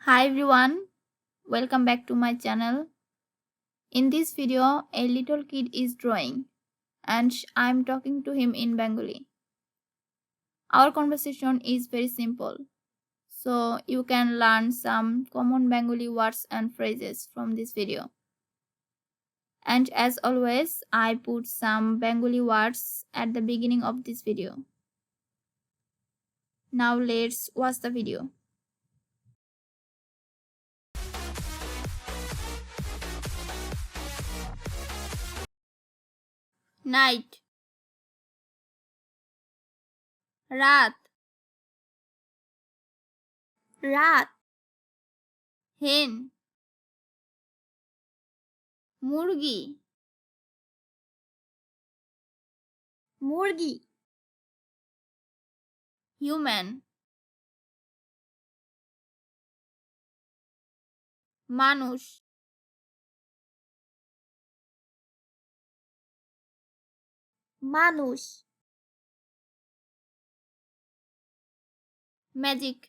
Hi everyone, welcome back to my channel. In this video, a little kid is drawing and I'm talking to him in Bengali. Our conversation is very simple, so you can learn some common Bengali words and phrases from this video. And as always, I put some Bengali words at the beginning of this video. Now let's watch the video. Night, রাত, রাত, hen, মুরগি, মুরগি, human, মানুষ, মানুষ, magic,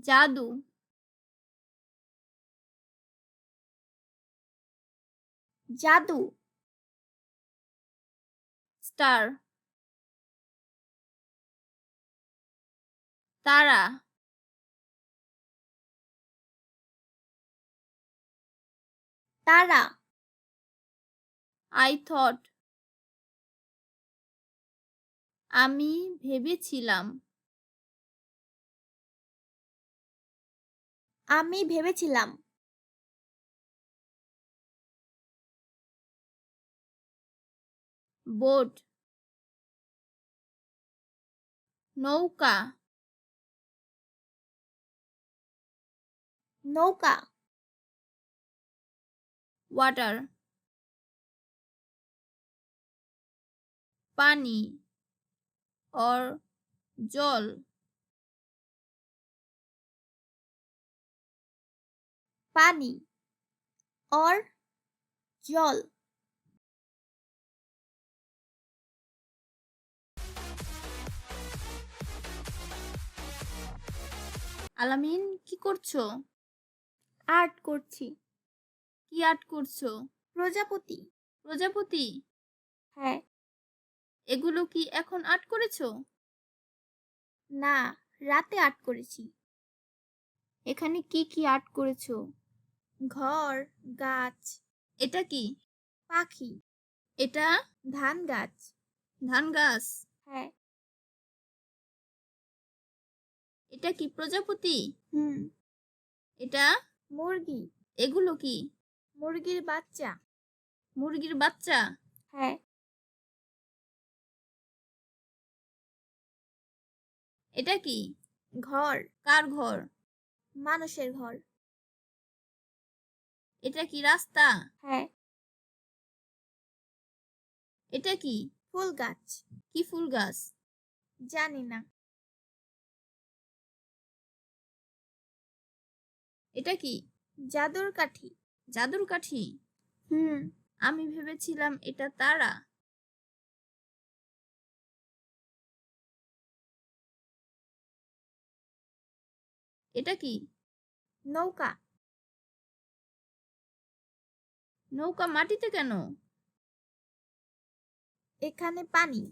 জাদু, জাদু, star, তারা, তারা, I thought, আমি ভেবেছিলাম, আমি ভেবেছিলাম, বোট, নৌকা, নৌকা, ওয়াটার, পানি or জল, পানি or জল। আলামিন কি করছো? আর্ট করছি। কি আর্ট করছো? প্রজাপতি। প্রজাপতি? হ্যাঁ। এগুলো কি এখন আর্ট করেছো? না, রাতে আর্ট করেছি। এখানে কি কি আর্ট করেছো? ঘর, গাছ। এটা কি? পাখি। এটা ধান গাছ। ধান গাছ? হ্যাঁ। এটা কি প্রজাপতি? এটা মুরগি। এগুলো কি? মুরগির বাচ্চা। মুরগির বাচ্চা? হ্যাঁ। এটা কি? ঘর। কার ঘর? মানুষের ঘর। এটা কি রাস্তা? হ্যাঁ। এটা কি? ফুল গাছ। কি ফুল গাছ? জানি না। এটা কি? জাদুর কাঠি। জাদুর কাঠি? আমি ভেবেছিলাম এটা তারা। এটা কি? নৌকা। নৌকা মাটিতে কেন? এখানে পানি।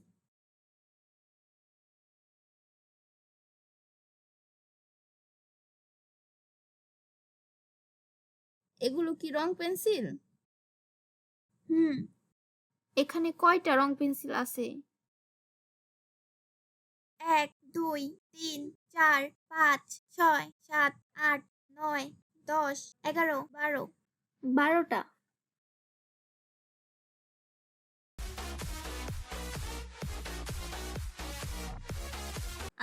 এগুলো কি রং পেন্সিল? এখানে কয়টা রং পেন্সিল আছে? 1 2 3 4 5 6 7 8 9 10 11 12 12টা।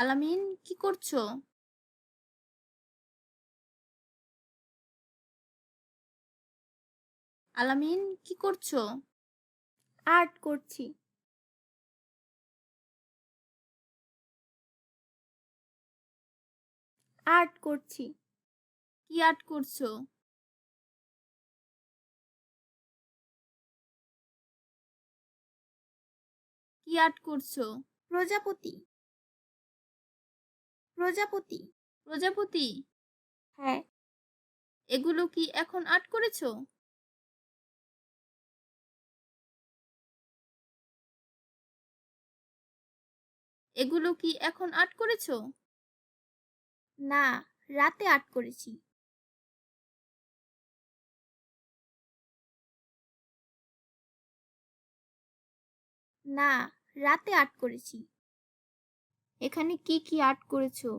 আলামিন কি করছো? আলামিন কি করছো? আর্ট করছি। আর্ট করছি। কি আর্ট করছো? কি আর্ট করছো? প্রজাপতি। প্রজাপতি। প্রজাপতি? হ্যাঁ। এগুলো কি এখন আর্ট করেছো? এগুলো কি এখন আর্ট করেছো? না, রাতে আর্ট করেছি। না, রাতে আর্ট করেছি। এখানে কি কি আর্ট করেছো?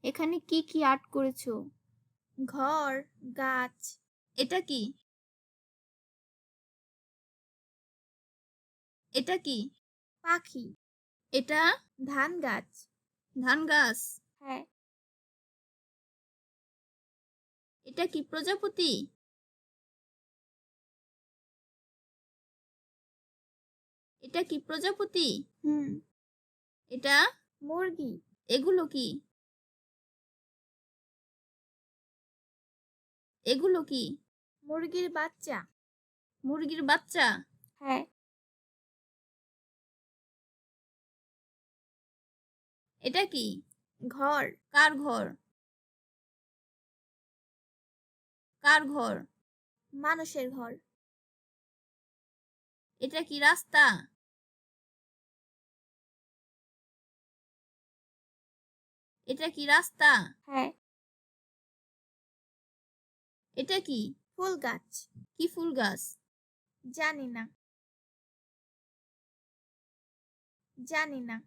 এখানে কি কি আর্ট করেছো? ঘর, গাছ। এটা কি? এটা কি? পাখি। এটা? ধান গাছ। ধান গাছ? হ্যাঁ। এটা কি প্রজাপতি? এটা কি প্রজাপতি? হুম। এটা? মুরগি। এগুলো কি? এগুলো কি? মুরগির বাচ্চা। মুরগির বাচ্চা? হ্যাঁ। এটা কি? ঘর। কার ঘর? কার ঘর? মানুষের ঘর। এটা কি রাস্তা? এটা কি রাস্তা? হ্যাঁ। এটা কি? ফুল গাছ। কি ফুল গাছ? জানি না। জানি না।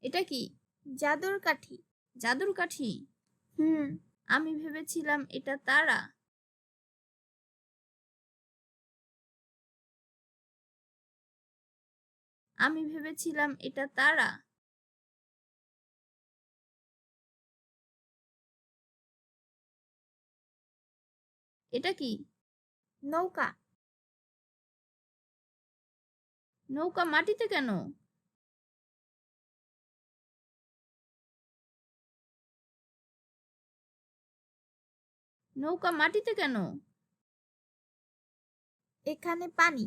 এটা কি? জাদুর কাঠি। জাদুর কাঠি? হুম। আমি ভেবেছিলাম এটা তারা। আমি ভেবেছিলাম এটা তারা। এটা কি? নৌকা। নৌকা মাটিতে কেন? নৌকা মাটিতে কেন? এখানে পানি।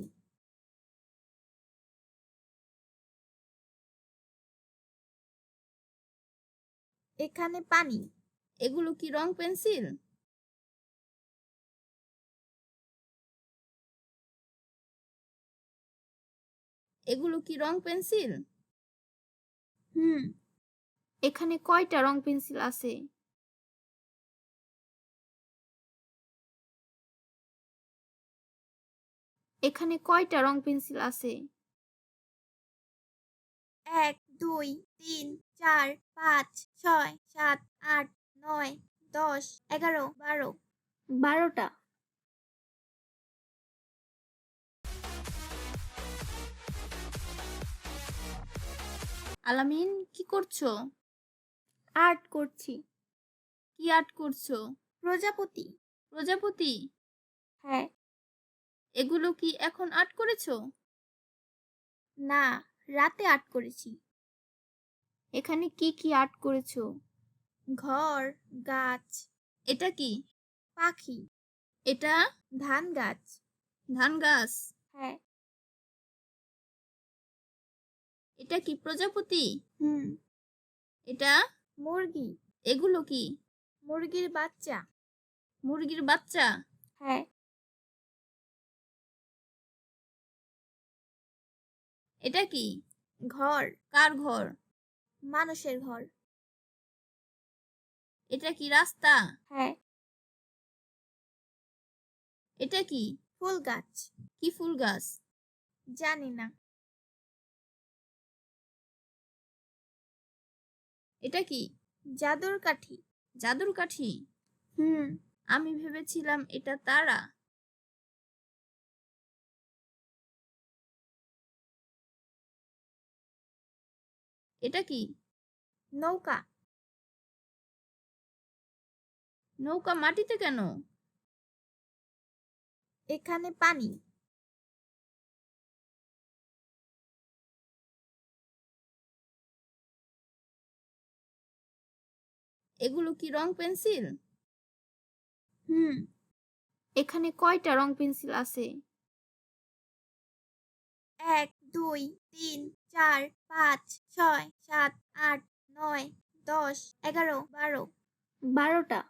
এখানে পানি। এগুলো কি রং পেন্সিল? এগুলো কি রং পেন্সিল? হুম। এখানে কয়টা রং পেন্সিল আছে? এখানে কয়টা রং পেন্সিল আছে? 1 2 3 4 5 6 7 8 9 10 11 12। 12টা। আলামিন, কি করছো? আর্ট করছি। কি আর্ট করছো? প্রজাপতি। প্রজাপতি? হ্যাঁ। এগুলো কি এখন আর্ট করেছো? না, রাতে আর্ট করেছি। এখানে কি কি আর্ট করেছো? ঘর, গাছ। এটা কি? পাখি। এটা? ধান গাছ। ধান গাছ? হ্যাঁ। এটা কি প্রজাপতি? হুম। এটা? মুরগি। এগুলো কি? মুরগির বাচ্চা। মুরগির বাচ্চা? হ্যাঁ। এটা কি? ঘর। কার ঘর? মানুষের ঘর। এটা কি রাস্তা? হ্যাঁ। এটা কি? ফুল গাছ। কি ফুল গাছ? জানি না। এটা কি? জাদুর কাঠি। জাদুর কাঠি? হুম। আমি ভেবেছিলাম এটা তারা। এটা কি? নৌকা। নৌকা মাটিতে কেন? এখানে পানি। এগুলো কি রং পেন্সিল? হুম। এখানে কয়টা রং পেন্সিল আছে? 1 2 3 4 5 6 7 8 9 10 11 12 12টা।